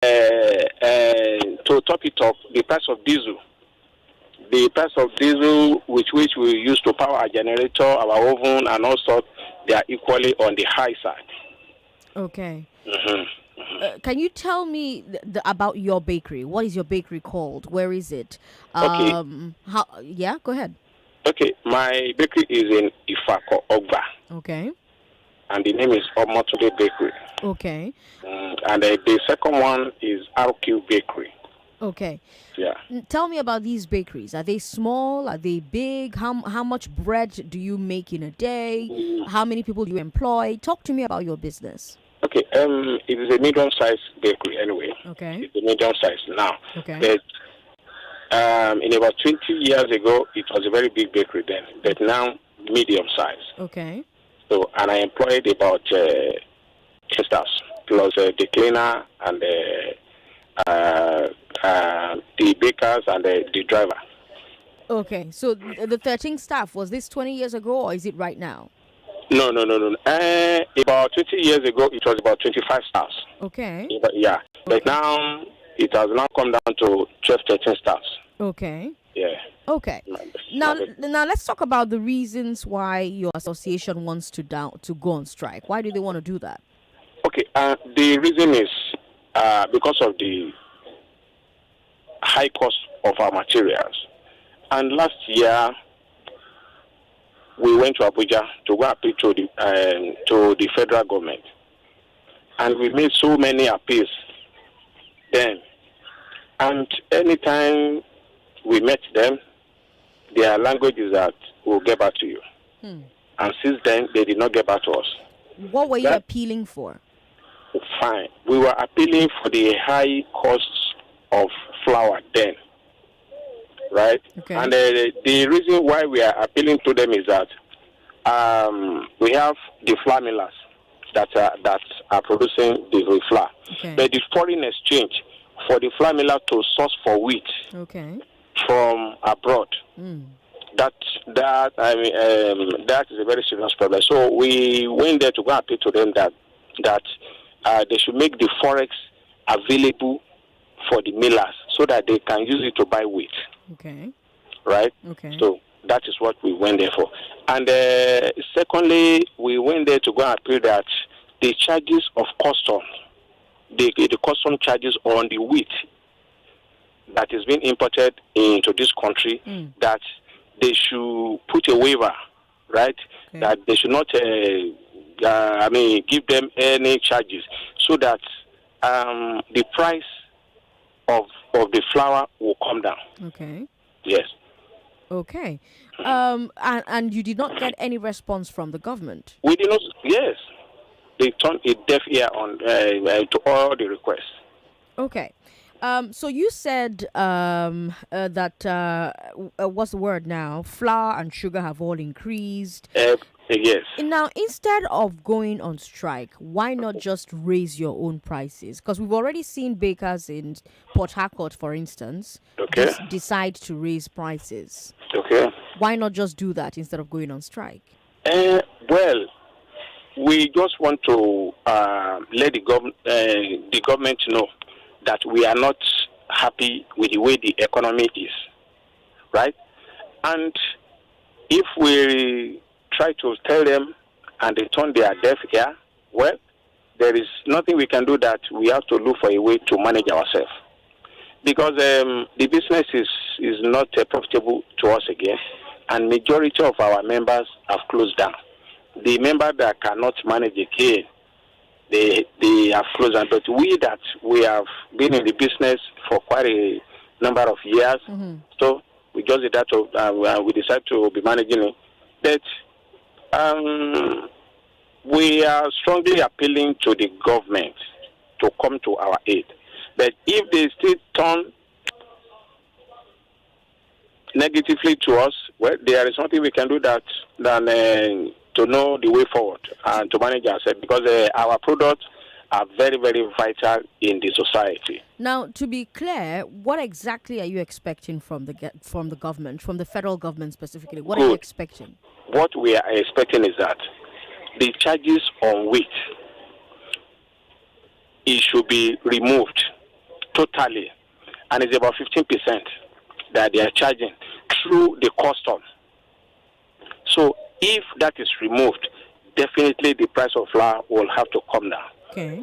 to top it up, the price of diesel. The price of diesel, which we use to power our generator, our oven, and also they are equally on the high side. Okay. Can you tell me about your bakery? What is your bakery called? Where is it? Okay. How? Yeah, go ahead. Okay, my bakery is in Ifako, Ogba. Okay. And the name is Omotunde Bakery. Okay. And the second one is RQ Bakery. Okay. Yeah. Tell me about these bakeries. Are they small? Are they big? How much bread do you make in a day? How many people do you employ? Talk to me about your business. Okay. It is a medium-sized bakery anyway. Okay. It's a medium-sized now. Okay. But in about 20 years ago, it was a very big bakery then. But now, medium-sized. Okay. So, and I employed about 10 staff plus the cleaner and the bakers and the driver. Okay, so the 13 staff, was this 20 years ago or is it right now? No. About 20 years ago, it was about 25 staffs. Okay. Yeah. But now, it has now come down to 12, 13 staffs. Okay. Yeah. Okay. Now let's talk about the reasons why your association wants to go on strike. Why do they want to do that? Okay. The reason is because of the high cost of our materials. And last year, we went to Abuja to go appeal to the federal government. And we made so many appeals then. And anytime we met them, their language is that we'll get back to you. And since then, they did not get back to us. What were you appealing for? Fine. We were appealing for the high costs of flour then. Right? Okay. And the reason why we are appealing to them is that we have the flour millers that are producing the flour. Okay. But the foreign exchange for the flour miller to source for wheat from abroad, that is a very serious problem. So we went there to go appeal to them that they should make the forex available for the millers so that they can use it to buy wheat. Okay. Right? Okay. So that is what we went there for. And secondly, we went there to go and appeal that the charges of custom, the custom charges on the wheat that is being imported into this country, that they should put a waiver, right? Okay. That they should not, give them any charges so that the price of the flour will come down. Okay. Yes. Okay. And you did not get any response from the government? We did not. Yes. They turned a deaf ear on to all the requests. Okay. So you said that what's the word now? Flour and sugar have all increased. Yes. Now, instead of going on strike, why not just raise your own prices? Because we've already seen bakers in Port Harcourt, for instance, decide to raise prices. Okay. Why not just do that instead of going on strike? Well, we just want to let the government know that we are not happy with the way the economy is, right? And if we try to tell them and they turn their deaf ear, well, there is nothing we can do that we have to look for a way to manage ourselves. Because the business is not profitable to us again, and majority of our members have closed down. The members that cannot manage again, they have closed down. But we have been in the business for quite a number of years, so we just did that we decided to be managing it. But we are strongly appealing to the government to come to our aid. But if they still turn negatively to us, well, there is nothing we can do than to know the way forward and to manage ourselves, because our products are very, very vital in the society. Now, to be clear, what exactly are you expecting from the government, from the federal government specifically? What are you expecting? What we are expecting is that the charges on wheat, it should be removed. totally, and it's about 15% that they are charging through the custom. So if that is removed, definitely the price of flour will have to come down. Okay.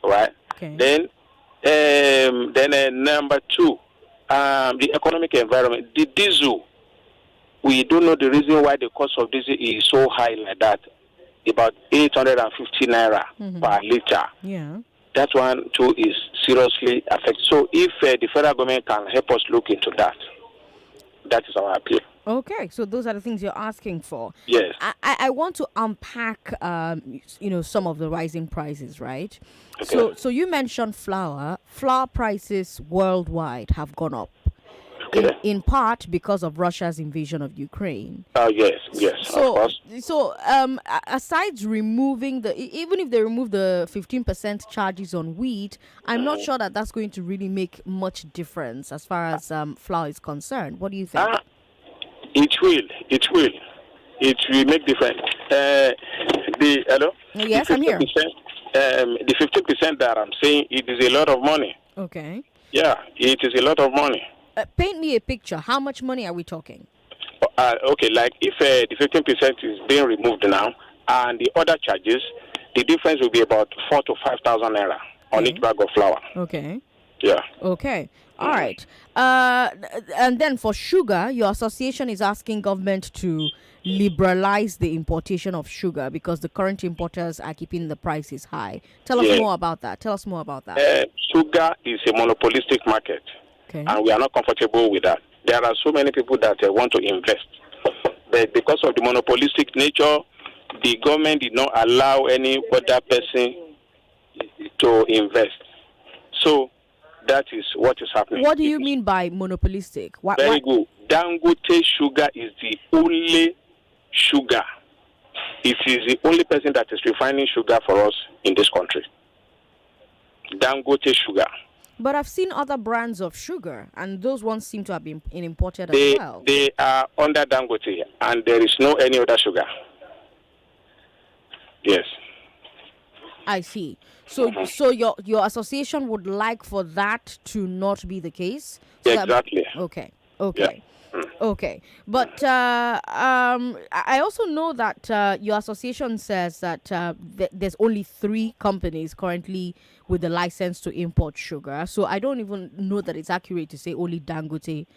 Right. Okay. Then number two, the economic environment. The diesel. We don't know the reason why the cost of diesel is so high like that. About 850 naira per liter. Yeah. That one too is seriously affected. So if the federal government can help us look into that, that is our appeal. Okay, so those are the things you're asking for. Yes. I want to unpack, some of the rising prices, right? Okay. So you mentioned flour. Flour prices worldwide have gone up. Okay. In part because of Russia's invasion of Ukraine. Yes, of course. So, aside removing even if they remove the 15% charges on wheat, I'm not sure that that's going to really make much difference as far as flour is concerned. What do you think? It will make difference. Hello? Yes, I'm here. The 15% that I'm saying, it is a lot of money. Okay. Yeah, it is a lot of money. Paint me a picture. How much money are we talking? Okay, like if the 15% is being removed now, and the other charges, the difference will be about 4,000 to 5,000 naira on each bag of flour. Okay. Yeah. Okay. All right. And then for sugar, your association is asking government to liberalize the importation of sugar because the current importers are keeping the prices high. Tell us more about that. Sugar is a monopolistic market. Okay. And we are not comfortable with that. There are so many people that want to invest. But because of the monopolistic nature, the government did not allow any other person to invest. So that is what is happening. What do you mean by monopolistic? Very good. Dangote sugar is the only sugar. It is the only person that is refining sugar for us in this country. Dangote sugar. But I've seen other brands of sugar, and those ones seem to have been imported as well. They are under Dangote, and there is no any other sugar. Yes. I see. So your association would like for that to not be the case? So exactly. Okay. Yeah. Okay, but I also know that your association says that there's only 3 companies currently with the license to import sugar. So I don't even know that it's accurate to say only Dangote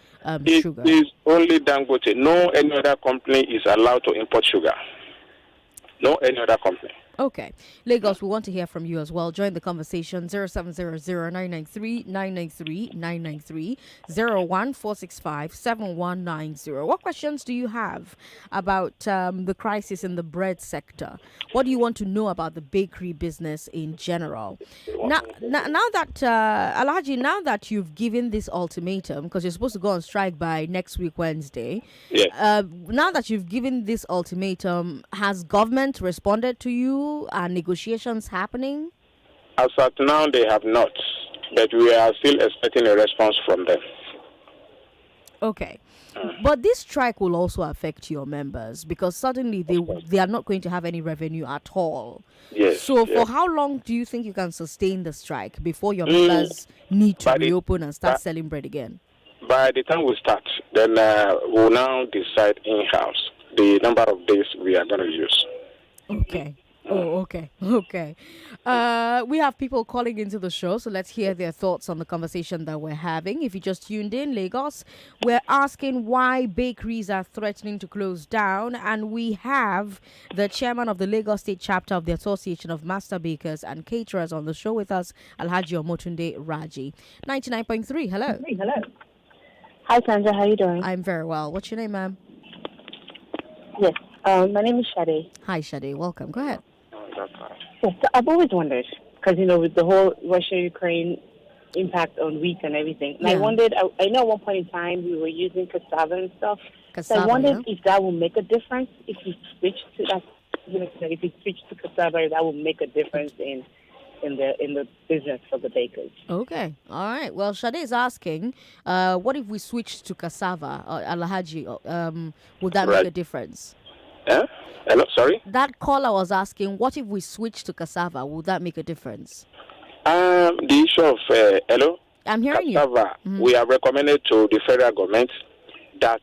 sugar. It is only Dangote. No any other company is allowed to import sugar. No any other company. Okay. Lagos, we want to hear from you as well. Join the conversation 0700-993-993-993 01465-7190. What questions do you have about the crisis in the bread sector? What do you want to know about the bakery business in general? Now that Alhaji, now that you've given this ultimatum, because you're supposed to go on strike by next week Wednesday, now that you've given this ultimatum, has government responded to you? Are negotiations happening? As at now, they have not, but we are still expecting a response from them. Okay. But this strike will also affect your members because suddenly they are not going to have any revenue at all. Yes. So for how long do you think you can sustain the strike before your members need to reopen and start selling bread again? By the time we start, then we'll now decide in-house the number of days we are going to use. Okay. Oh, okay. We have people calling into the show, so let's hear their thoughts on the conversation that we're having. If you just tuned in, Lagos, we're asking why bakeries are threatening to close down, and we have the chairman of the Lagos State chapter of the Association of Master Bakers and Caterers on the show with us, Alhaji Omotunde Raji. 99.3, hello. Hello. Hi, Sandra, how are you doing? I'm very well. What's your name, ma'am? Yes, my name is Shade. Hi, Shade. Welcome. Go ahead. Yes, so I've always wondered, because, with the whole Russia-Ukraine impact on wheat and everything, and I wondered, I know at one point in time we were using cassava and stuff, so I wondered if that will make a difference, if you switch to that, if you switch to cassava, that will make a difference in the business for the bakers. Okay. All right. Well, Shade is asking, what if we switch to cassava, Alhaji? Would that make a difference? Hello, sorry? That caller was asking, what if we switch to cassava? Would that make a difference? The issue of, hello? I'm hearing cassava, you. we have recommended to the federal government that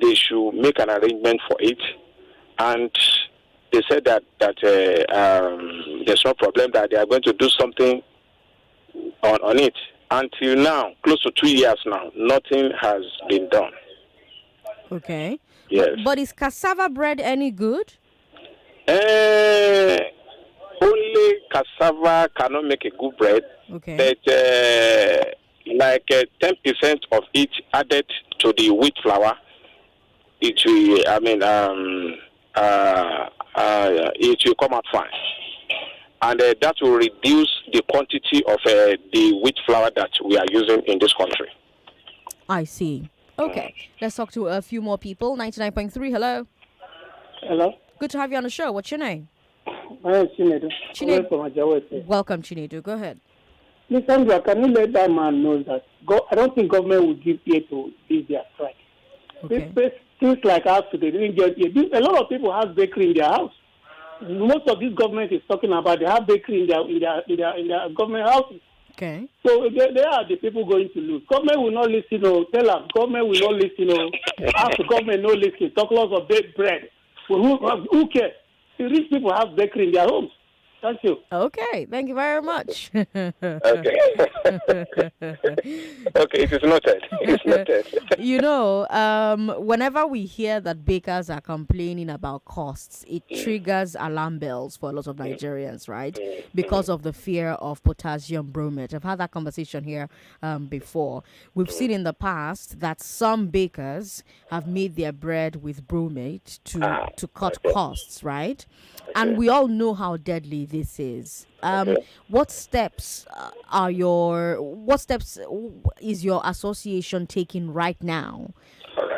they should make an arrangement for it, and they said that there's no problem, that they are going to do something on it. Until now, close to 2 years now, nothing has been done. Okay. Yes. But is cassava bread any good? Only cassava cannot make a good bread. Okay. But 10% of it added to the wheat flour, it will come out fine. And that will reduce the quantity of the wheat flour that we are using in this country. I see. Okay. Let's talk to a few more people. 99.3, hello. Hello. Good to have you on the show. What's your name? My name is Chinedu. Chinedu. Welcome, Chinedu. Go ahead. Ms. Sandra, can you let that man know that I don't think government will give ear to this their strike. Okay. Things like us today didn't get ear. A lot of people have bakery in their house. Most of this government is talking about they have bakery in their government houses. Okay. So they are the people going to lose. Government will not listen. Tell them government will not listen. Ask the government not listen. Talk lots of baked bread. Well, who cares? The rich people have bakery in their homes. Thank you. Okay, thank you very much. Okay. Okay, it is noted. It's noted. Whenever we hear that bakers are complaining about costs, it triggers alarm bells for a lot of Nigerians, right? Because of the fear of potassium bromate. I've had that conversation here before. We've seen in the past that some bakers have made their bread with bromate to cut costs, right? And we all know how deadly this is. What steps is your association taking right now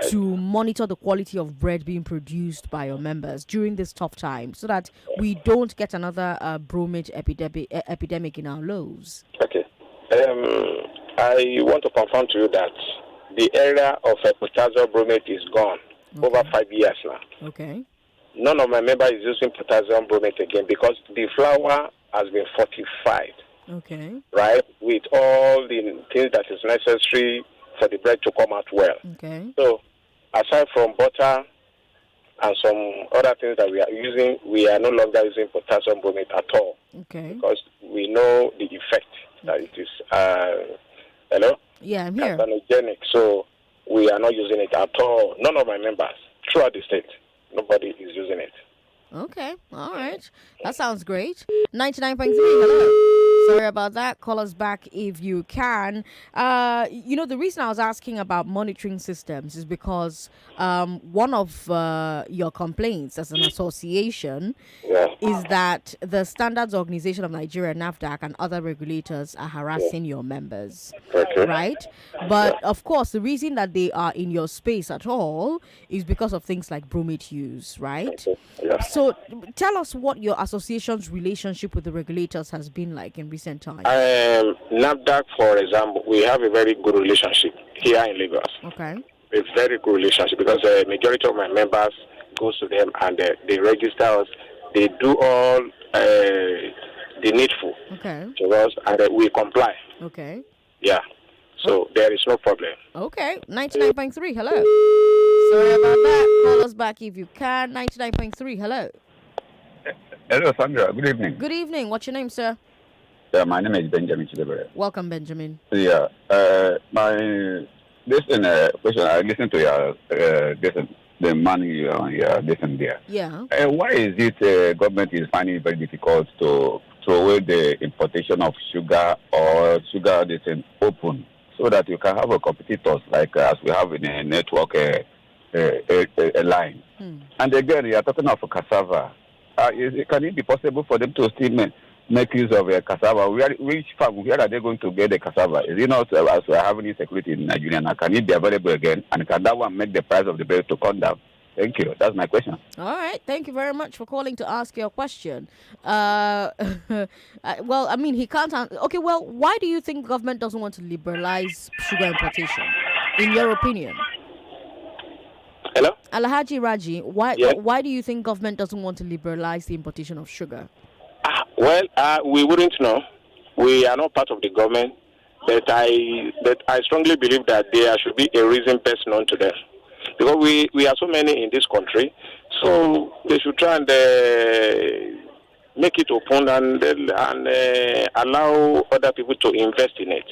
to monitor the quality of bread being produced by your members during this tough time, so that we don't get another bromate epidemic in our loaves? Okay. I want to confirm to you that the era of potassium bromate is gone. Over 5 years now. Okay. None of my members is using potassium bromate again because the flour has been fortified. Okay. Right? With all the things that is necessary for the bread to come out well. Okay. So, aside from butter and some other things that we are using, we are no longer using potassium bromate at all. Okay. Because we know the effect that it is, hello? Yeah, I'm here. Carcinogenic. So, we are not using it at all. None of my members throughout the state. Nobody is using it. Okay. All right. That sounds great. 99.3. Hello. Sorry about that. Call us back if you can. The reason I was asking about monitoring systems is because one of your complaints as an association is that the Standards Organization of Nigeria, NAFDAC, and other regulators are harassing your members. Okay. Right? But, of course, the reason that they are in your space at all is because of things like bromate use, right? Okay. Yeah. So tell us what your association's relationship with the regulators has been like in recent times. NAFDAC, for example, we have a very good relationship here in Lagos. Okay. A very good relationship because the majority of my members goes to them and they register us. They do all the needful to us and we comply. Okay. Yeah. So there is no problem. Okay. 99.3. Hello. Sorry about that. Call us back if you can. 99.3. Hello. Hello, Sandra. Good evening. Good evening. What's your name, sir? Yeah, my name is Benjamin Chidebere. Welcome, Benjamin. Yeah. Question. I listened to your the money on your listen there. Yeah. Why is it government is finding it very difficult to throw away the importation of sugar or sugar that's open, so that you can have a competitors like as we have in a network a line? And again, you are talking of cassava. Can it be possible for them to still make use of cassava? Which farm? Where are they going to get the cassava? Is it not as we are having insecurity in Nigeria? Now, can it be available again? And can that one make the price of the bread to come down? Thank you. That's my question. All right. Thank you very much for calling to ask your question. Well, I mean, he can't answer. Okay, well, why do you think government doesn't want to liberalize sugar importation, in your opinion? Hello? Alhaji Raji, why do you think government doesn't want to liberalize the importation of sugar? We wouldn't know. We are not part of the government. But I strongly believe that there should be a reason best known to them. Because we are so many in this country, so they should try and make it open and allow other people to invest in it.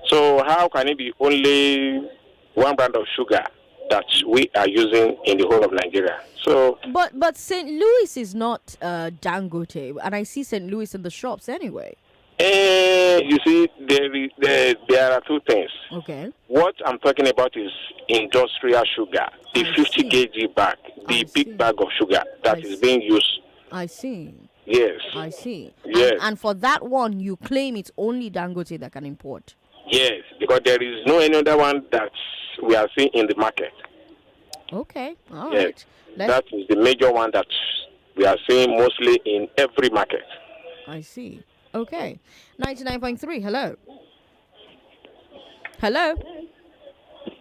So how can it be only one brand of sugar that we are using in the whole of Nigeria? So, but St. Louis is not Dangote, and I see St. Louis in the shops anyway. You see, there are two things. Okay. What I'm talking about is industrial sugar, the 50 kg bag, the big bag of sugar that is being used. I see. Yes. I see. Yes. And for that one, you claim it's only Dangote that can import. Yes, because there is no any other one that we are seeing in the market. Okay. All yes. right. That is the major one that we are seeing mostly in every market. I see. Okay. 99.3, hello. Hello.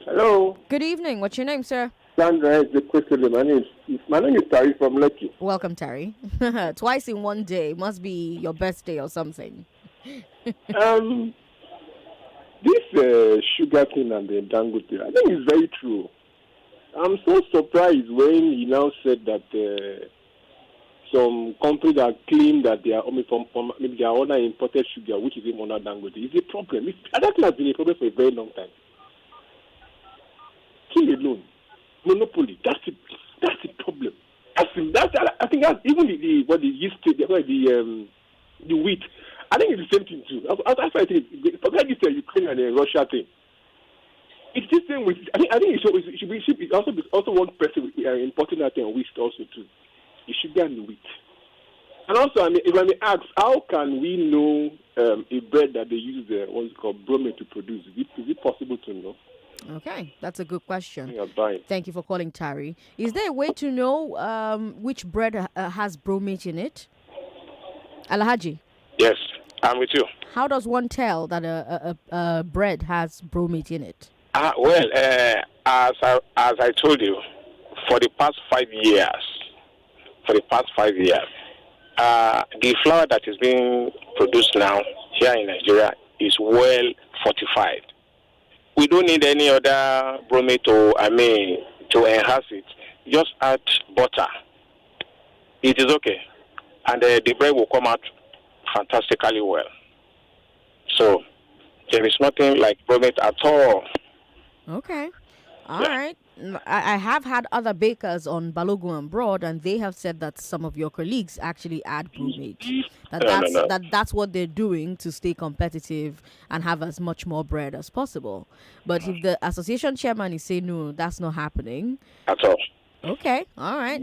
Hello. Good evening. What's your name, sir? Sandra Ezekwesili. My name is Terry from Lekki. Welcome, Terry. Twice in one day. Must be your birthday or something. This sugar thing and the Dangote, I think it's very true. I'm so surprised when he now said that some countries that claim that they are only from maybe they are other imported sugar, which is even under Dangote. It's a problem. That has been a problem for a very long time. King alone, monopoly. That's the problem. I think that's even the wheat. I think it's the same thing too. That's why I think forget this Ukraine and the Russia thing. It's the same with. I think it should be also one person importing that thing wheat also too. The sugar and the wheat. And also, if I may ask, how can we know a bread that they use what's called bromate to produce? Is it possible to know? Okay, that's a good question. Thank you for calling, Tari. Is there a way to know which bread has bromate in it? Alhaji? Yes, I'm with you. How does one tell that a bread has bromate in it? Well, as I told you, for the past 5 years, the flour that is being produced now here in Nigeria is well fortified. We don't need any other bromate to enhance it. Just add butter. It is okay. And the bread will come out fantastically well. So there is nothing like bromate at all. Okay. All right. I have had other bakers on Balogun and Broad, and they have said that some of your colleagues actually add bromate. That's what they're doing to stay competitive and have as much more bread as possible. But if the association chairman is saying no, that's not happening. At all. Okay, all right.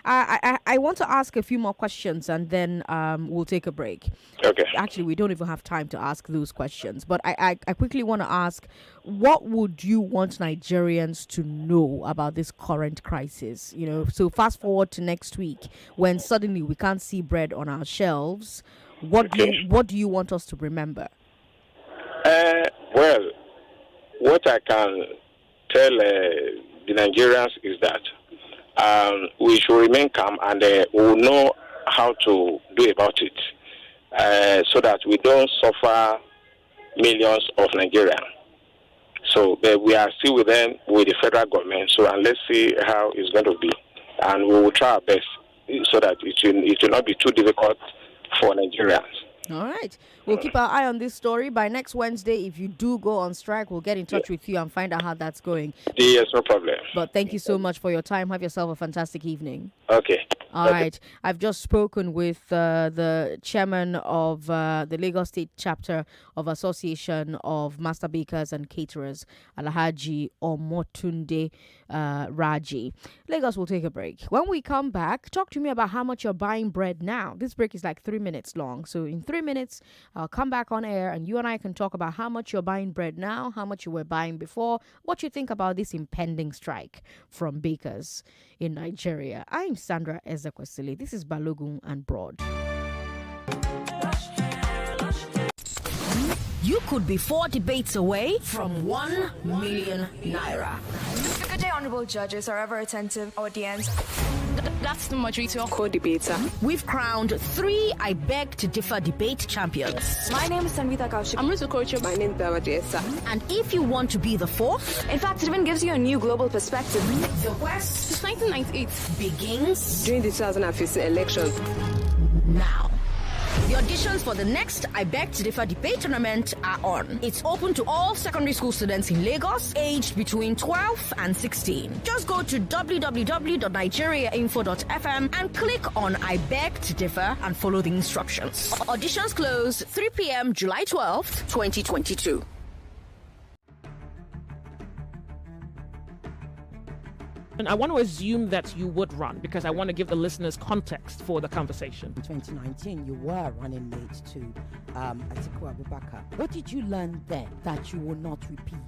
I want to ask a few more questions and then we'll take a break. Okay. Actually, we don't even have time to ask those questions. But I quickly want to ask, what would you want Nigerians to know about this current crisis? You know, so fast forward to next week when suddenly we can't see bread on our shelves. What do you want us to remember? Well, what I can tell the Nigerians is that we should remain calm and we will know how to do about it so that we don't suffer millions of Nigerians. So we are still with them, with the federal government, and let's see how it's going to be. And we will try our best so that it will not be too difficult for Nigerians. All right. We'll keep our eye on this story. By next Wednesday, if you do go on strike, we'll get in touch with you and find out how that's going. Yes, no problem. But thank you so much for your time. Have yourself a fantastic evening. Okay. All right. I've just spoken with the chairman of the Lagos State chapter of Association of Master Bakers and Caterers, Alhaji Omotunde Raji. Lagos will take a break. When we come back, talk to me about how much you're buying bread now. This break is like 3 minutes long. So in 3 minutes, I'll come back on air and you and I can talk about how much you're buying bread now, how much you were buying before, what you think about this impending strike from bakers in Nigeria. I'm Sandra Ezekwesili. This is Balogun and Broad. You could be 4 debates away from 1 million naira. Good day, honorable judges, are ever attentive audience. That's the moderator. Co-debater. We've crowned 3 I Beg to Differ debate champions. My name is Sanvita Kaushik. I'm Ruth Okocha. My name is Bawadiesa. And if you want to be the 4th, in fact, it even gives you a new global perspective. The quest since 1998 begins during the 2015 election. Now. The auditions for the next I Beg to Differ debate tournament are on. It's open to all secondary school students in Lagos, aged between 12 and 16. Just go to www.nigeriainfo.fm and click on I Beg to Differ and follow the instructions. Auditions close 3 p.m. July 12th, 2022. And I want to assume that you would run because I want to give the listeners context for the conversation. In 2019, you were running mate to Atiku Abubakar. What did you learn then that you will not repeat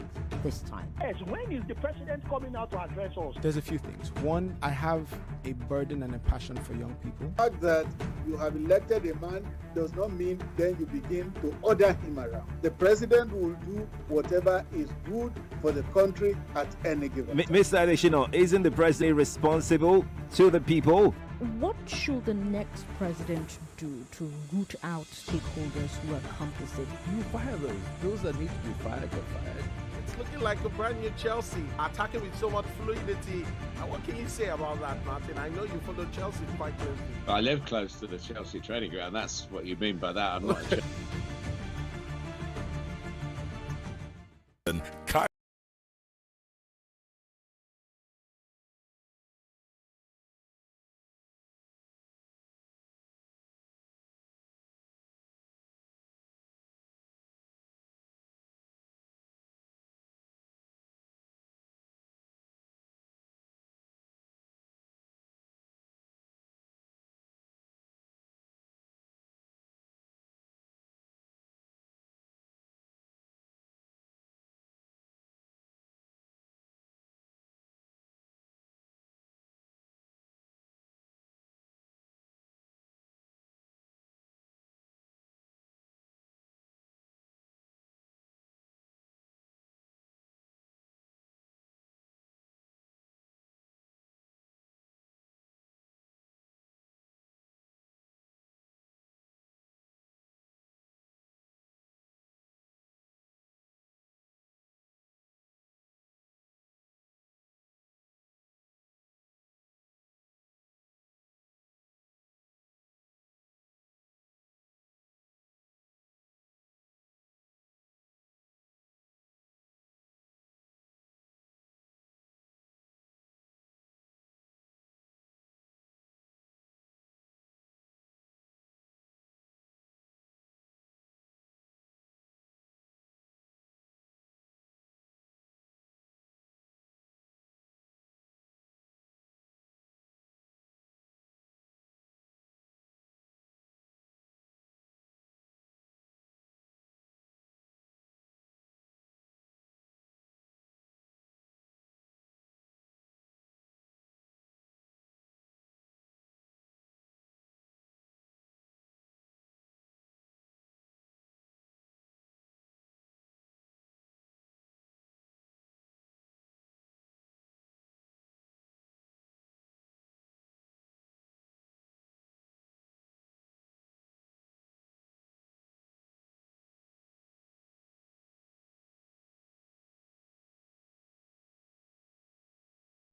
this time? Yes, when is the president coming out to address us? There's a few things. One, I have a burden and a passion for young people. The fact that you have elected a man does not mean then you begin to order him around. The president will do whatever is good for the country at any given time. Mr. Adeshino, isn't the president responsible to the people? What should the next president do to root out stakeholders who are complicit? You fire those that need to be fired get fired. It's looking like a brand new Chelsea, attacking with so much fluidity. And what can you say about that, Martin? I know you follow Chelsea quite closely. I live close to the Chelsea training ground. That's what you mean by that. I'm not a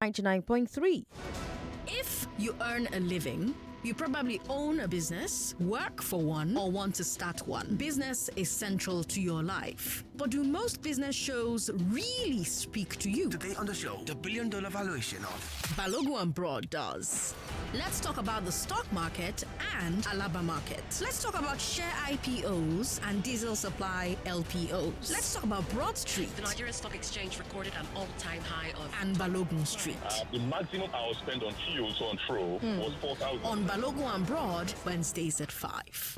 .3. If you earn a living, you probably own a business, work for one, or want to start one. Business is central to your life. But do most business shows really speak to you? Today on the show, the $1 billion valuation of Balogun and Broad does. Let's talk about the stock market and Alaba market. Let's talk about share IPOs and diesel supply LPOs. Let's talk about Broad Street. The Nigerian Stock Exchange recorded an all-time high of... And Balogun Street. The maximum I was spent on fuel to and fro was 4,000. On Balogun and Broad, Wednesdays at 5.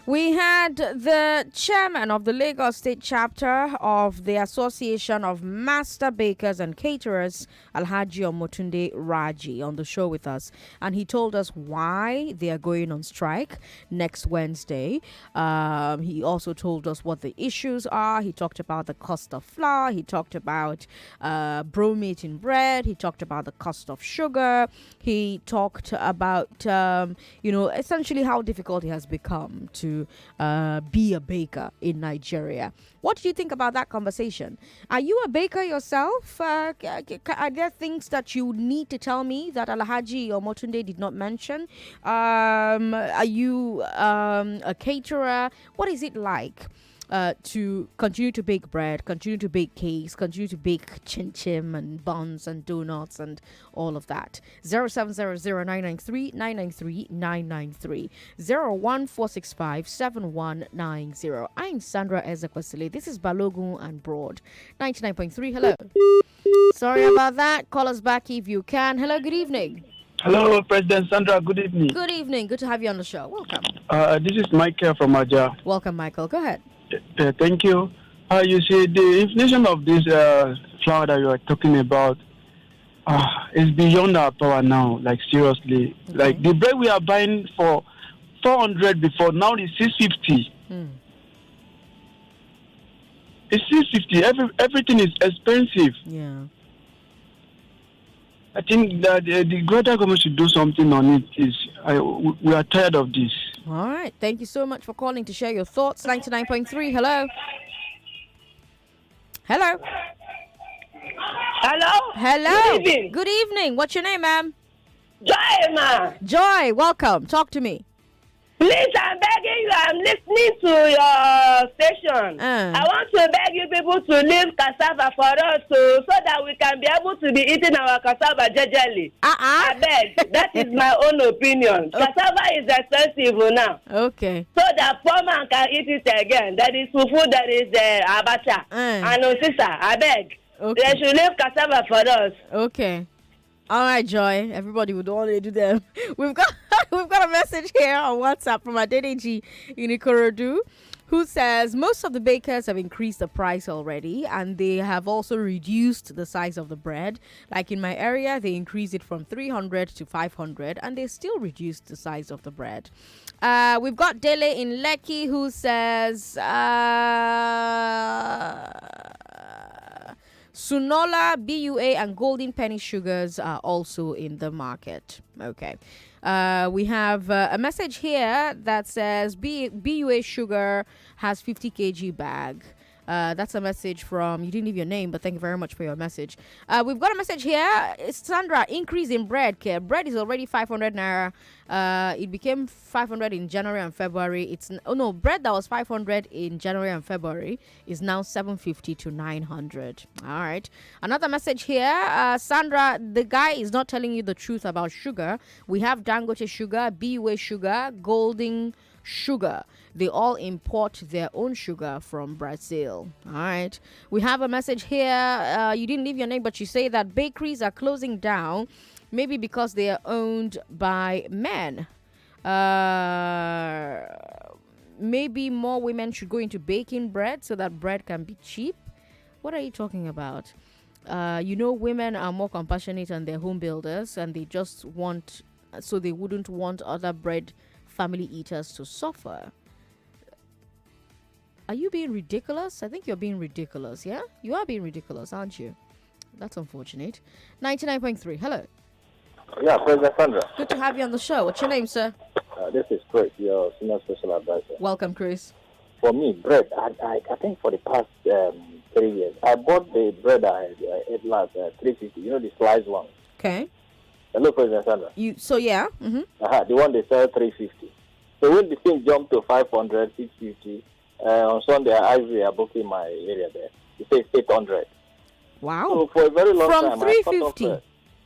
We had the chairman of the Lagos State chapter of the Association of Master Bakers and Caterers, Alhaji Omotunde Raji, on the show with us. And he told us why they are going on strike next Wednesday. He also told us what the issues are. He talked about the cost of flour. He talked about bromate in bread. He talked about the cost of sugar. He talked about, essentially how difficult it has become to be a baker in Nigeria. What do you think about that conversation? Are you a baker yourself? Are there things that you need to tell me that Alhaji or Motunde did not mention? Are you a caterer? What is it like to continue to bake bread, continue to bake cakes, continue to bake chin-chin and buns and donuts and all of that? 0700-993-993-993 01465-7190. I'm Sandra Ezekwesili. This is Balogun and Broad 99.3. Hello. Sorry about that. Call us back if you can. Hello, good evening. Hello, President Sandra. Good evening. Good evening. Good to have you on the show. Welcome. This is Michael from Aja. Welcome, Michael. Go ahead. Thank you. You see, the inflation of this flour that you are talking about is beyond our power now. Like, seriously. Okay. Like, the bread we are buying for 400 before, now it's 650. It's 650. Everything is expensive. Yeah. I think that the greater government should do something on it. We are tired of this. All right. Thank you so much for calling to share your thoughts. 99.3. Hello. Hello. Hello. Hello. Good evening. Good evening. What's your name, ma'am? Joy, ma. Joy, welcome. Talk to me. Please, I'm begging you. I'm listening to your station. I want to beg you people to leave cassava for us so that we can be able to be eating our cassava jejely. I beg. That is my own opinion. Cassava is expensive now. Okay. So that poor man can eat it again. That is fufu, that is abacha. And sister, I beg. Okay. They should leave cassava for us. Okay. All right, Joy. Everybody would only do them. We've got a message here on WhatsApp from Adedeji in Ikorodu, who says most of the bakers have increased the price already, and they have also reduced the size of the bread. Like in my area, they increased it from 300 to 500, and they still reduced the size of the bread. We've got Dele in Lekki, who says Sunola, BUA, and Golden Penny sugars are also in the market. Okay. We have a message here that says BUA sugar has 50 kg bag. That's a message from, you didn't leave your name, but thank you very much for your message. We've got a message here. It's Sandra, increase in bread. Bread is already 500 naira. It became 500 in January and February. Bread that was 500 in January and February is now 750 to 900. All right. Another message here. Sandra, the guy is not telling you the truth about sugar. We have Dangote sugar, BUA sugar, Golden sugar. They all import their own sugar from Brazil. All right. We have a message here. You didn't leave your name, but you say that bakeries are closing down, maybe because they are owned by men. Maybe more women should go into baking bread so that bread can be cheap. What are you talking about? Women are more compassionate than their home builders, and they just want, so they wouldn't want other bread family eaters to suffer. Are you being ridiculous? I think you're being ridiculous, yeah? You are being ridiculous, aren't you? That's unfortunate. 99.3, hello. Yeah, President Sandra. Good to have you on the show. What's your name, sir? This is Chris, your senior special advisor. Welcome, Chris. For me, bread, I think for the past 3 years, I bought the bread I ate last, 350, the sliced one. Okay. Hello, President Sandra. Mm-hmm. The one they sell 350. So when the thing jumped to 500, 650, on Sunday I are booking my area there. It says 800. Wow. So for a very long time, From 350.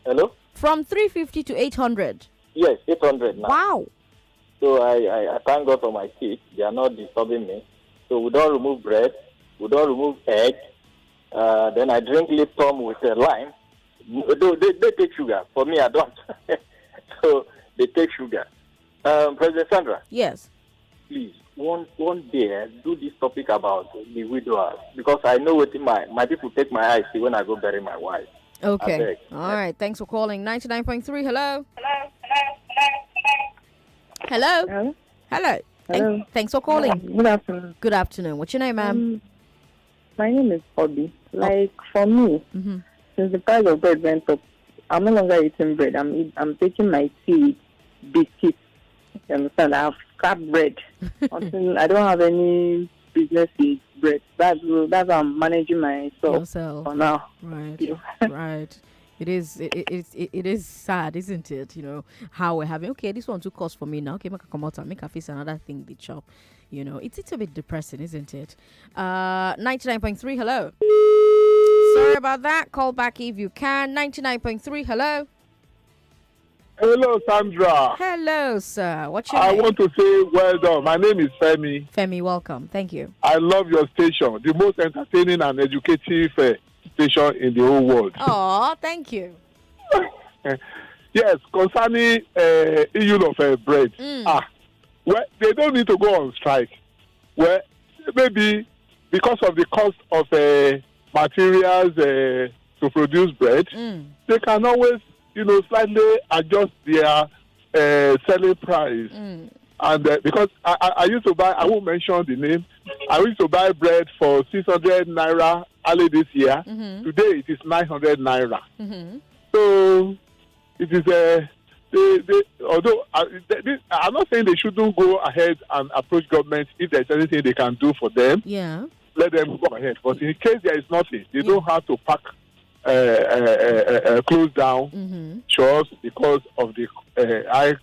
Hello? From 350 to 800. Yes, 800 now. Wow. So I thank God for my kids. They are not disturbing me. So we don't remove bread. We don't remove egg. Then I drink Lipton with a lime. They take sugar. For me, I don't. So they take sugar. President Sandra. Yes. Please, one day do this topic about the widowers, because I know what my people take my eyes see when I go bury my wife. Okay. All right. Thanks for calling. 99.3. Hello. Hello. Hello. Thanks for calling. Good afternoon. Good afternoon. What's your name, ma'am? My name is Bobby. For me, since the price of bread went up, I'm no longer eating bread. I'm taking my tea, biscuits. You understand? I have scrap bread. Until I don't have any business with bread. That's how I'm managing myself for now. Right. Right. It is sad, isn't it? How we're having, okay, this one too cost for me now. Okay, make a come out and make a face another thing the chop. It's a bit depressing, isn't it? 99.3, hello. Sorry about that. Call back if you can. 99.3, hello. Hello, Sandra. Hello, sir. What's your name? I want to say well done. My name is Femi. Femi, welcome. Thank you. I love your station. The most entertaining and educative station in the whole world. Oh, thank you. Yes, concerning issue of bread. Well, they don't need to go on strike. Well, maybe because of the cost of materials to produce bread, they can always, slightly adjust their selling price. And because I used to buy, I won't mention the name, I used to buy bread for 600 naira early this year. Today it is 900 naira. So it is although I'm not saying they shouldn't go ahead and approach government if there's anything they can do for them. Yeah. Let them go ahead. But in case there is nothing, they don't have to pack close down shops because of the high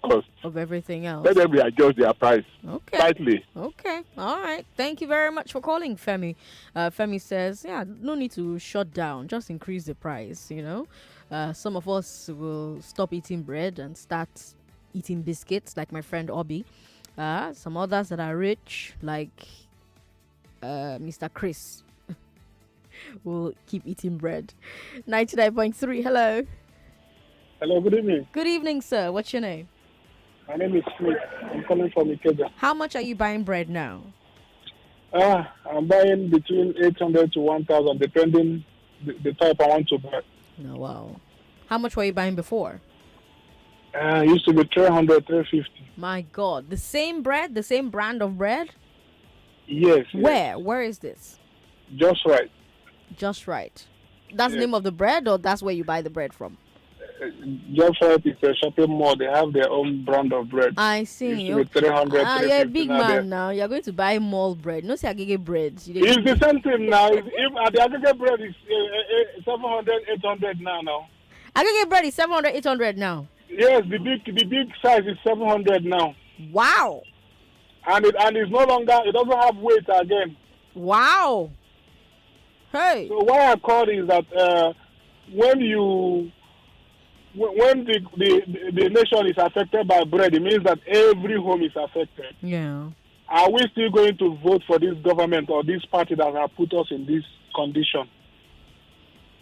cost of everything else. Let them readjust their price slightly. Okay. All right. Thank you very much for calling, Femi. Femi says, no need to shut down. Just increase the price, Some of us will stop eating bread and start eating biscuits, like my friend Obi. Some others that are rich, like Mr. Chris, will keep eating bread. 99.3, hello. Hello, good evening. Good evening, sir. What's your name? My name is Smith. I'm calling from Ikeja. How much are you buying bread now? I'm buying between 800 to 1,000, depending the type I want to buy. Oh, wow. How much were you buying before? It used to be 300, 350. My God. The same bread? The same brand of bread? Yes. Where? Where is this? Just Right. Just Right. That's the name of the bread, or that's where you buy the bread from? Just Right is a shopping mall. They have their own brand of bread. I see. Used to be 300, you're a big man now. You're going to buy mall bread. No, say Agege bread. It's the same thing now. If the Agege bread is 700, 800 now. Agege bread is 700, 800 now. Yes, the big size is 700 now. Wow. And it's no longer, it doesn't have weight again. Wow. Hey. So why I call is that when the nation is affected by bread, it means that every home is affected. Yeah. Are we still going to vote for this government or this party that have put us in this condition?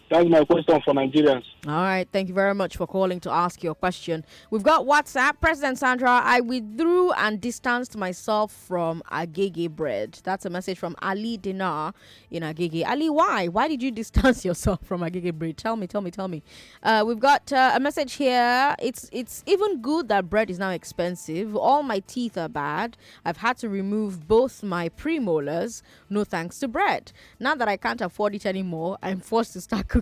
That's my question for Nigerians. All right. Thank you very much for calling to ask your question. We've got WhatsApp. President Sandra, I withdrew and distanced myself from Agege bread. That's a message from Ali Dinar in Agege. Ali, why? Why did you distance yourself from Agege bread? Tell me. We've got a message here. It's even good that bread is now expensive. All my teeth are bad. I've had to remove both my premolars. No thanks to bread. Now that I can't afford it anymore, I'm forced to start cooking.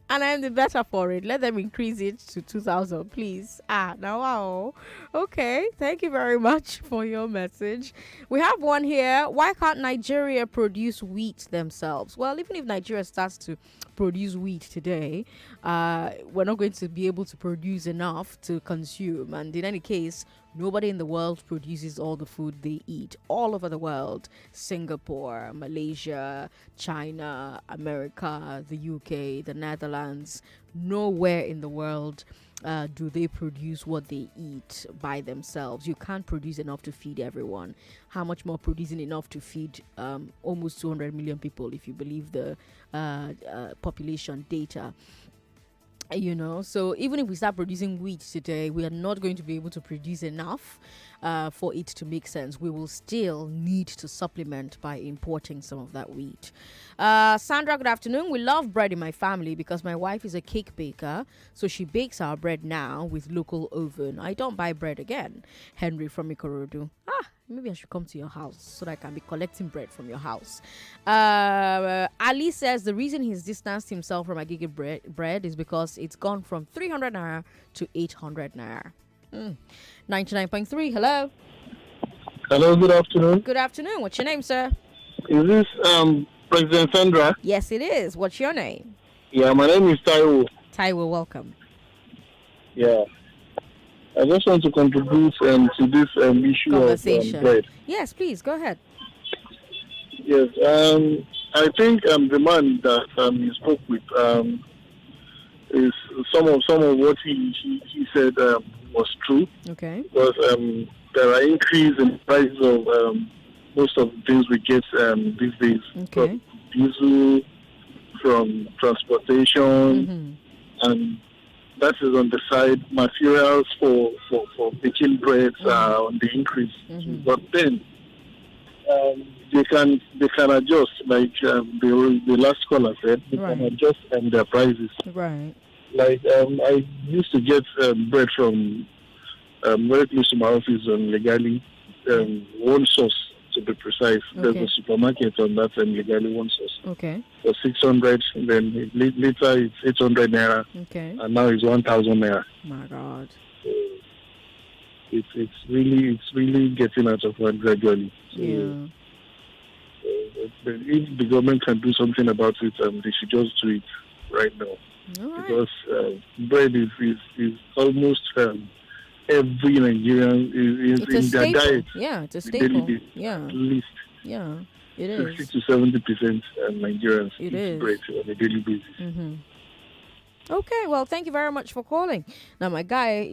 And I am the better for it. Let them increase it to 2,000, please. Now, wow. Okay, thank you very much for your message. We have one here. Why can't Nigeria produce wheat themselves? Well, even if Nigeria starts to produce wheat today, we're not going to be able to produce enough to consume. And in any case, nobody in the world produces all the food they eat. All over the world, Singapore, Malaysia, China, America, the UK, the Netherlands, nowhere in the world do they produce what they eat by themselves. You can't produce enough to feed everyone. How much more producing enough to feed almost 200 million people, if you believe the population data. So even if we start producing wheat today, we are not going to be able to produce enough for it to make sense. We will still need to supplement by importing some of that wheat. Sandra, good afternoon. We love bread in my family because my wife is a cake baker, so she bakes our bread now with local oven. I don't buy bread again. Henry from Ikorodu. Maybe I should come to your house so that I can be collecting bread from your house. Ali says the reason he's distanced himself from Agege bread is because it's gone from 300 naira to 800 naira. 99.3, hello. Hello, good afternoon. Good afternoon. What's your name, sir? Is this President Sandra? Yes, it is. What's your name? Yeah, my name is Taiwo. Taiwo, welcome. Yeah. I just want to contribute to this issue Conversation. Of bread. Yes, please, go ahead. Yes, I think the man that you spoke with is some of what he said was true. Okay. Because there are increase in prices of most of the things we get these days. Okay. From diesel, from transportation, and that is on the side. Materials for baking breads are on the increase. But then they can adjust, like the last caller said, they can adjust their prices. Right. Like I used to get bread from very close to my office on Legally, one source to be precise. There's a supermarket on that Legally, one source. Okay. For 600, then later it's 800 naira. Okay. And now it's 1,000 naira. My God. It's really getting out of hand gradually. So, yeah. If the government can do something about it, they should just do it right now. Right. Because bread is almost every Nigerian is in their diet. Yeah, it's a staple. Yeah. At least. Yeah, it is. 60 to 70% Nigerians eat bread on a daily basis. Okay, well, thank you very much for calling. Now, my guy,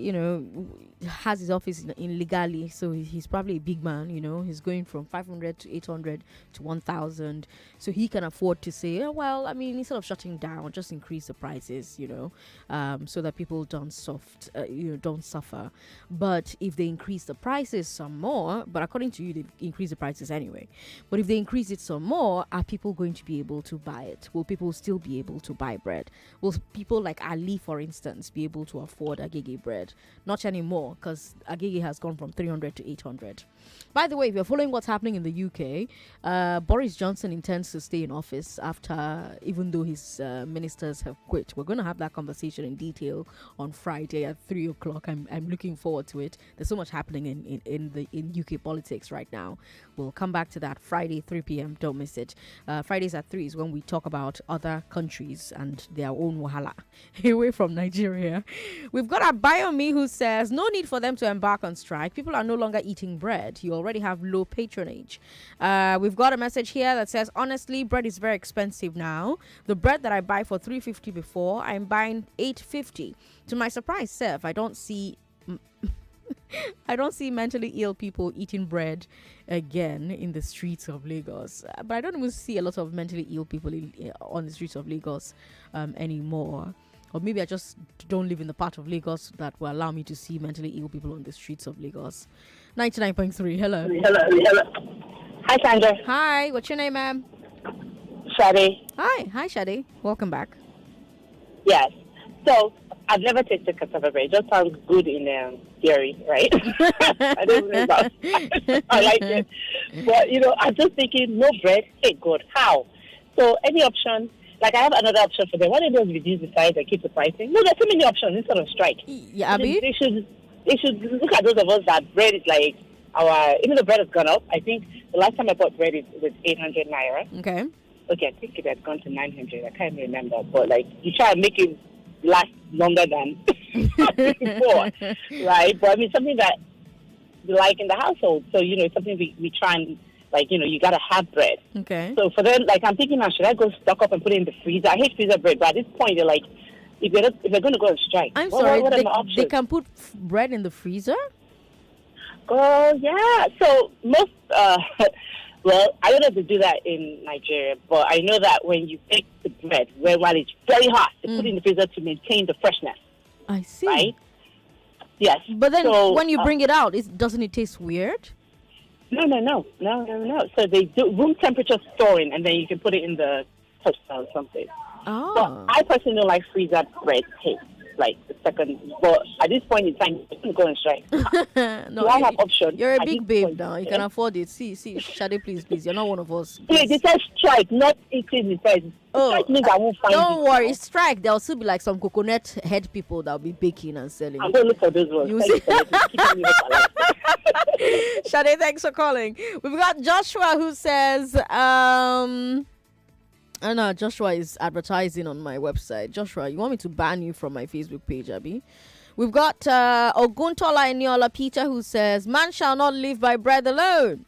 has his office in Legally, so he's probably a big man, he's going from 500 to 800 to 1,000. So he can afford to say, instead of shutting down, just increase the prices, so that people don't suffer. But if they increase the prices some more, but according to you, they increase the prices anyway. But if they increase it some more, are people going to be able to buy it? Will people still be able to buy bread? Will people like Ali, for instance, be able to afford Agege bread? Not anymore, because Agege has gone from 300 to 800. By the way, if you're following what's happening in the UK, Boris Johnson intends to stay in office even though his ministers have quit. We're going to have that conversation in detail on Friday at 3 o'clock. I'm looking forward to it. There's so much happening in UK politics right now. We'll come back to that Friday, 3 p.m. Don't miss it. Fridays at 3 is when we talk about other countries and their own wahala away from Nigeria. We've got Abayomi who says, no need for them to embark on strike. People are no longer eating bread. You already have low patronage. We've got a message here that says, honestly, bread is very expensive now. The bread that I buy for 350 before, I'm buying 850. To my surprise, Seth, I don't see mentally ill people eating bread again in the streets of Lagos. But I don't even see a lot of mentally ill people on the streets of Lagos anymore. Or maybe I just don't live in the part of Lagos that will allow me to see mentally ill people on the streets of Lagos. 99.3, hello. Hello. Hi, Sandra. Hi, what's your name, ma'am? Shade. Hi, Shade. Welcome back. Yes. So, I've never tasted cassava bread. It just sounds good in theory, right? I don't know about I like it. But, I'm just thinking, no bread? Hey, good. How? So, any option? Like, I have another option for them. Why don't they reduce the size and keep the pricing? No, there's so many options instead of strike. Yeah, Abby? They should look at those of us that bread is like even though bread has gone up, I think the last time I bought bread was 800 naira. Okay. Okay, I think it had gone to 900. I can't remember. But, you try to make it last longer than before, right? But, something that we like in the household. So, it's something we try and, you got to have bread. Okay. So, for them, I'm thinking now, should I go stock up and put it in the freezer? I hate freezer bread, but at this point, they're like, if they're going to go on strike, I'm sorry, what are my options? They can put bread in the freezer? Oh, yeah. So, most Well, I don't know if they do that in Nigeria, but I know that when you bake the bread, while it's very hot, they put it in the freezer to maintain the freshness. I see. Right? Yes. But then when you bring it out, doesn't it taste weird? No. So they do room temperature storing, and then you can put it in the toaster or something. Oh. But I personally don't like freezer bread taste. Like the second, but at this point in time, you can go and strike. No, I have options. You're a big babe now. You can afford it. See, Shade, please. You're not one of us. Please, it says strike, not eating the price. Strike means I won't find don't worry, strike. There'll still be like some coconut head people that'll be baking and selling. I'm going to look for those ones. You see? Shade, thanks for calling. We've got Joshua who says, I know Joshua is advertising on my website. Joshua, you want me to ban you from my Facebook page, Abby? We've got Oguntola Eniola Peter who says, man shall not live by bread alone.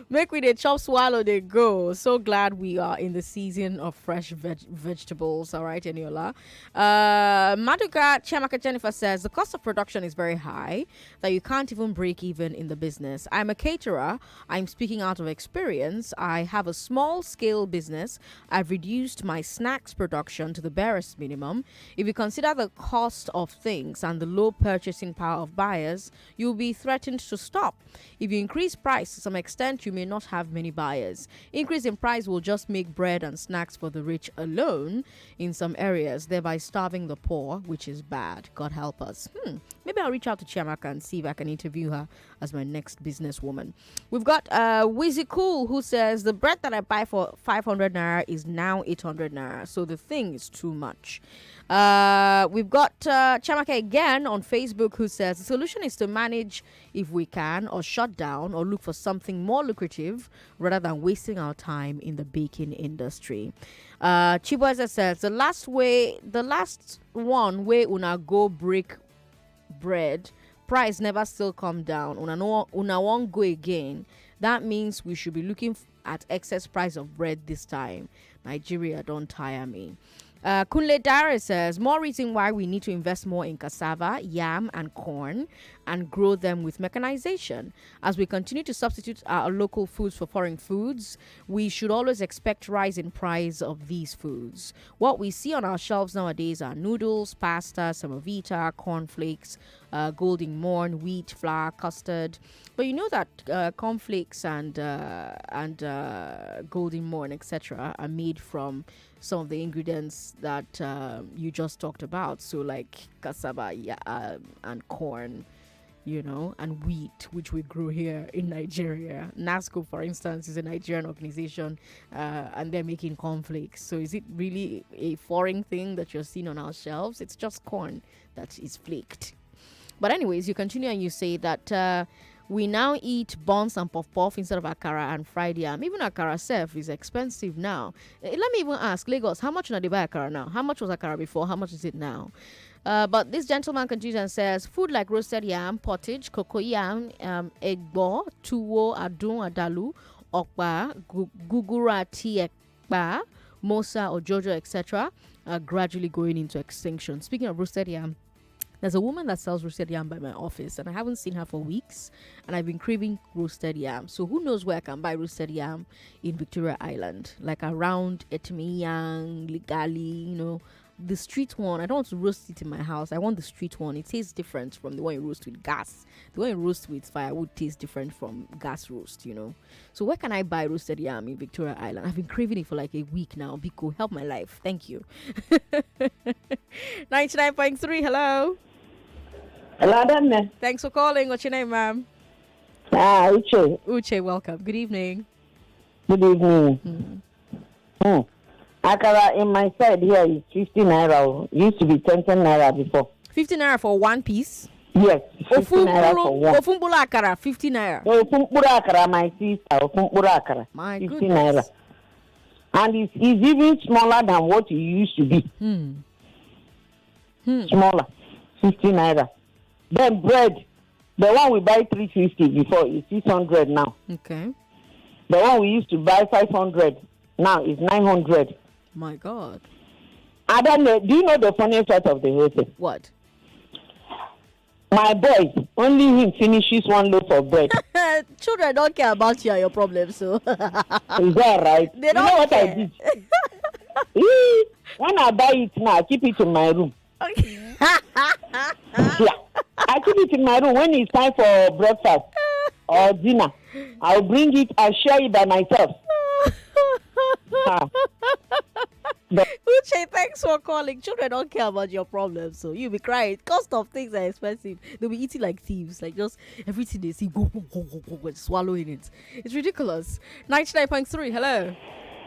Make with a chop swallow they go. So glad we are in the season of fresh vegetables. All right, Eniola. Maduka Chamaka Jennifer says the cost of production is very high that you can't even break even in the business. I'm a caterer. I'm speaking out of experience. I have a small scale business. I've reduced my snacks production to the barest minimum. If you consider the cost of things and the low purchasing power of buyers, you'll be threatened to stop. If you increase price to some extent, you may not have many buyers. Increase in price will just make bread and snacks for the rich alone in some areas, thereby starving the poor, which is bad. God help us. Maybe I'll reach out to Chiamaka and see if I can interview her as my next businesswoman. We've got Wizzy Cool who says the bread that I buy for 500 naira is now 800 naira, so the thing is too much. We've got Chamaka again on Facebook who says the solution is to manage if we can, or shut down, or look for something more lucrative rather than wasting our time in the baking industry. Chiboza says the last one way una go break bread, price never still come down. Una won't go again. That means we should be looking at excess price of bread this time. Nigeria, don't tire me. Kunle Dara says more reason why we need to invest more in cassava, yam and corn and grow them with mechanization. As we continue to substitute our local foods for foreign foods, we should always expect rise in price of these foods. What we see on our shelves nowadays are noodles, pasta, semovita, cornflakes, golden morn, wheat, flour, custard. But you know that cornflakes and golden morn, etc., are made from some of the ingredients that you just talked about. So like cassava and corn, and wheat, which we grow here in Nigeria. NASCO, for instance, is a Nigerian organization, and they're making cornflakes. So is it really a foreign thing that you're seeing on our shelves? It's just corn that is flaked. But anyways, you continue and you say that we now eat buns and puff-puff instead of akara and fried yam. Even akara self is expensive now. Let me even ask, Lagos, how much do they buy akara now? How much was akara before? How much is it now? But this gentleman continues and says, food like roasted yam, pottage, cocoa yam, egbo, tuwo, adun, adalu, okpa, gugura, ekpa, mosa, or jojo, etc. are gradually going into extinction. Speaking of roasted yam, there's a woman that sells roasted yam by my office, and I haven't seen her for weeks, and I've been craving roasted yam. So who knows where I can buy roasted yam in Victoria Island, like around Etmiyang, Ligali, the street one. I don't want to roast it in my house. I want the street one. It tastes different from the one you roast with gas. The one you roast with firewood tastes different from gas roast, So where can I buy roasted yam in Victoria Island? I've been craving it for like a week now. Biko, help my life. Thank you. 99.3, hello. Hello, Dana. Thanks for calling. What's your name, ma'am? Uche. Uche, welcome. Good evening. Good evening. Akara in my side here is 50 naira. Used to be 10 naira before. 50 naira for one piece? Yes. 50 naira for one. Ofumbula akara, 50 naira. Ofumbula akara, my sister. Ofumbula akara. My 50 goodness. naira. And it's even smaller than what it used to be. Smaller. 50 naira. Then bread, the one we buy 350 before is 600 now. Okay. The one we used to buy 500 now is 900. My God. I don't know. Do you know the funniest part of the whole thing? What? My boy, only him finishes one loaf of bread. Children don't care about you and your problems, so. Is that right? They don't you know what care. I did? When I buy it now, I keep it in my room. Okay. Yeah, I keep it in my room. When it's time for breakfast or dinner, I'll bring it. I'll share it by myself. Uche, thanks for calling. Children don't care about your problems, so you'll be crying. Cost of things are expensive. They'll be eating like thieves, like just everything they see, go, swallowing it. It's ridiculous. 99.3, hello.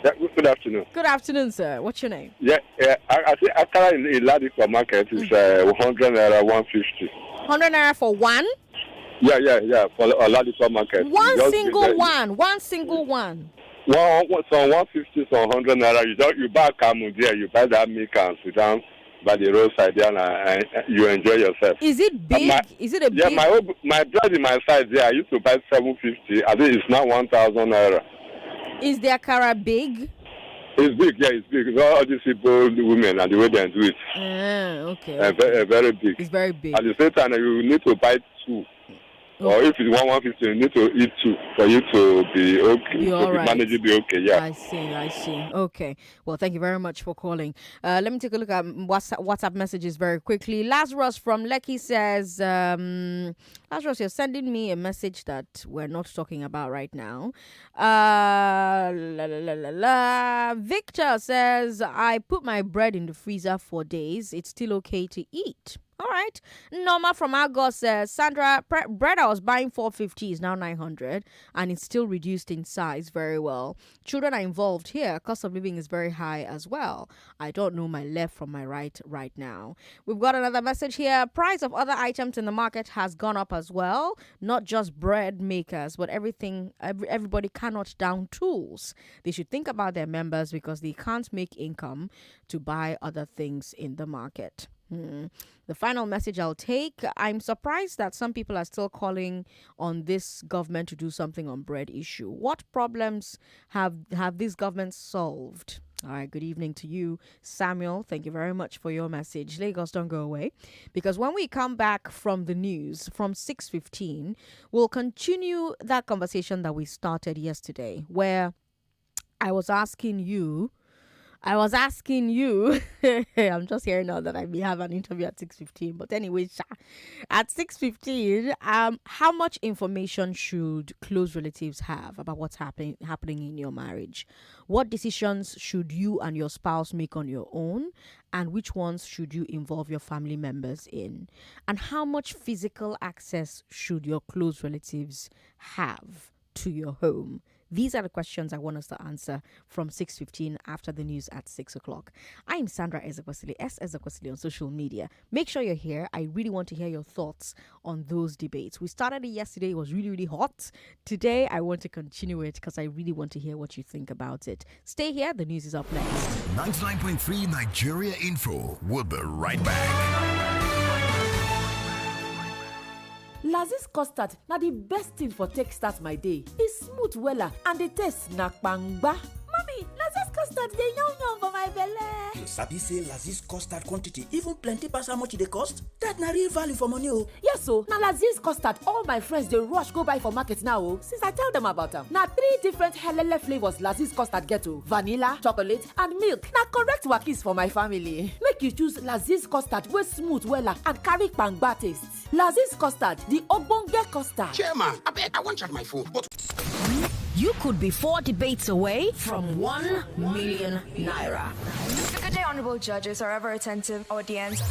Yeah, good afternoon. Good afternoon, sir. What's your name? Yeah, I think Akara in Ladipo market is 100 naira 150. 100 naira for one? Yeah, for Ladipo market. One Just single one. one single one. Some 150, some 100 naira. You buy a camu there, you buy that milk and sit down by the roadside there and you enjoy yourself. Is it big? Is it a big? Yeah, my bread in my side there, I used to buy 750. I think it's now 1,000 naira. Is the akara big? It's big, yeah, it's big. It's all these people, the women, and the way they do it. Okay. Very big. It's very big. At the same time, you need to buy two. Or if it's 150, you need to eat two for you to be okay. Be all right. Manage it, be okay, yeah. I see. Okay. Well, thank you very much for calling. Let me take a look at WhatsApp messages very quickly. Lazarus from Lekki says, Lazarus, you're sending me a message that we're not talking about right now. Victor says, I put my bread in the freezer for days. It's still okay to eat. All right. Norma from Argos says, Sandra, bread I was buying 450 is now 900 and it's still reduced in size very well. Children are involved here. Cost of living is very high as well. I don't know my left from my right now. We've got another message here. Price of other items in the market has gone up as well. Not just bread makers, but everybody cannot down tools. They should think about their members because they can't make income to buy other things in the market. The final message I'll take, I'm surprised that some people are still calling on this government to do something on bread issue. What problems have these governments solved? All right, good evening to you, Samuel. Thank you very much for your message. Lagos, don't go away, because when we come back from the news from 6:15, we'll continue that conversation that we started yesterday, where I was asking you, I'm just hearing now that I may have an interview at 6:15. But anyway, at 6:15, how much information should close relatives have about what's happening in your marriage? What decisions should you and your spouse make on your own? And which ones should you involve your family members in? And how much physical access should your close relatives have to your home? These are the questions I want us to answer from 6:15 after the news at 6 o'clock. I'm Sandra Ezekwesili, Ezekwesili on social media. Make sure you're here. I really want to hear your thoughts on those debates. We started it yesterday. It was really, really hot. Today, I want to continue it because I really want to hear what you think about it. Stay here. The news is up next. 99.3 Nigeria Info. We'll be right back. Lazis custard na the best thing for take start my day. It's smooth wella and the taste na kpangba. Mommy, Lazis custard dey yum for my belle. You sabi say Lazis custard quantity even plenty pass how much e dey cost? That na real value for money o. Yes o, na Lazis custard all my friends dey rush go buy for market now o. Since I tell them about am. Na 3 different helele flavors Lazis custard get o. Vanilla, chocolate and milk. Na correct wakis for my family. Make you choose Lazis custard wey smooth wella and carry kpangba taste. Lazis custard, the ogbonge custard. Chairman, I want to charge my phone. But You could be 4 debates away from 1 million naira. Good day, honorable judges, or ever attentive audience.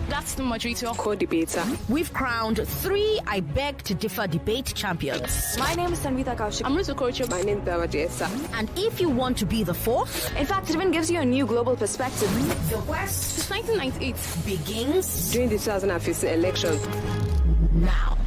That's the majority of co-debater. We've crowned 3 I Beg to Differ debate champions. My name is Tanvita Kaushik. I'm Ruth Okocha. My name is Bawadiesa. And if you want to be the 4th, in fact, it even gives you a new global perspective. The West, since 1998, begins during the 2015 election. Now.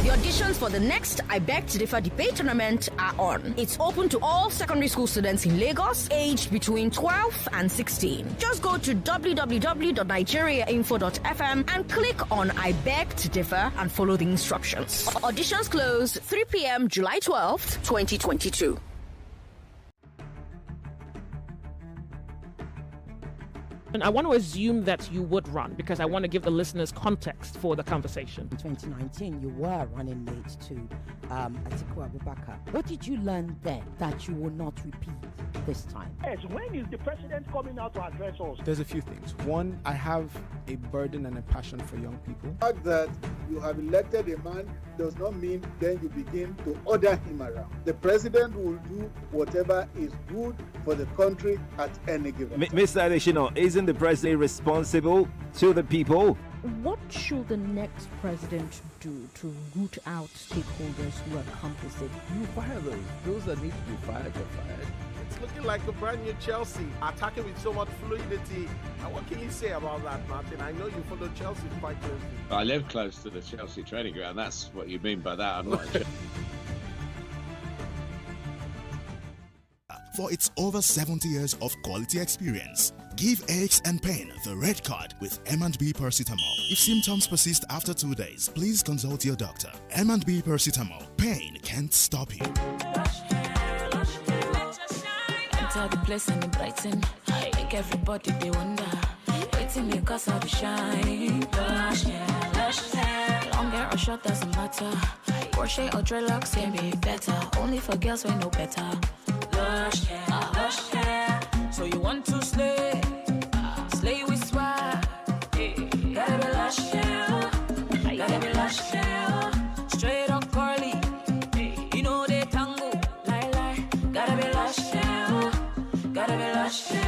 The auditions for the next I Beg to Differ debate tournament are on. It's open to all secondary school students in Lagos, aged between 12 and 16. Just go to www.nigeriainfo.fm and click on I Beg to Differ and follow the instructions. Auditions close 3 p.m. July 12th, 2022. And I want to assume that you would run because I want to give the listeners context for the conversation. In 2019, you were running mate to Atiku Abubakar. What did you learn then that you will not repeat this time? Yes, when is the president coming out to address us? There's a few things. One, I have a burden and a passion for young people. The fact that you have elected a man does not mean then you begin to order him around. The president will do whatever is good for the country at any given time. Mr. Adeshino, isn't the president responsible to the people? What should the next president do to root out stakeholders who are complicit? You fire those that need to be fired are fired. It's looking like a brand new Chelsea, attacking with so much fluidity. And what can you say about that, Martin? I know you follow Chelsea quite closely. I live close to the Chelsea training ground. That's what you mean by that. I'm not. For its over 70 years of quality experience, give aches and pain the red card with M&B paracetamol. If symptoms persist after 2 days, please consult your doctor. M&B paracetamol. Pain can't stop you. Enter the place and it brighten. Make everybody they wonder. Waiting me cause all the shine. Lush hair, lush hair. Long hair or short doesn't matter. Crochet or dreadlocks can be better. Only for girls who know better. Lush hair, lush hair. So you want to slay? Slay with swag. Gotta be lush hair. Gotta be lush hair. Straight or curly. You know they tango. Lie. Gotta be lush hair. Gotta be lush hair.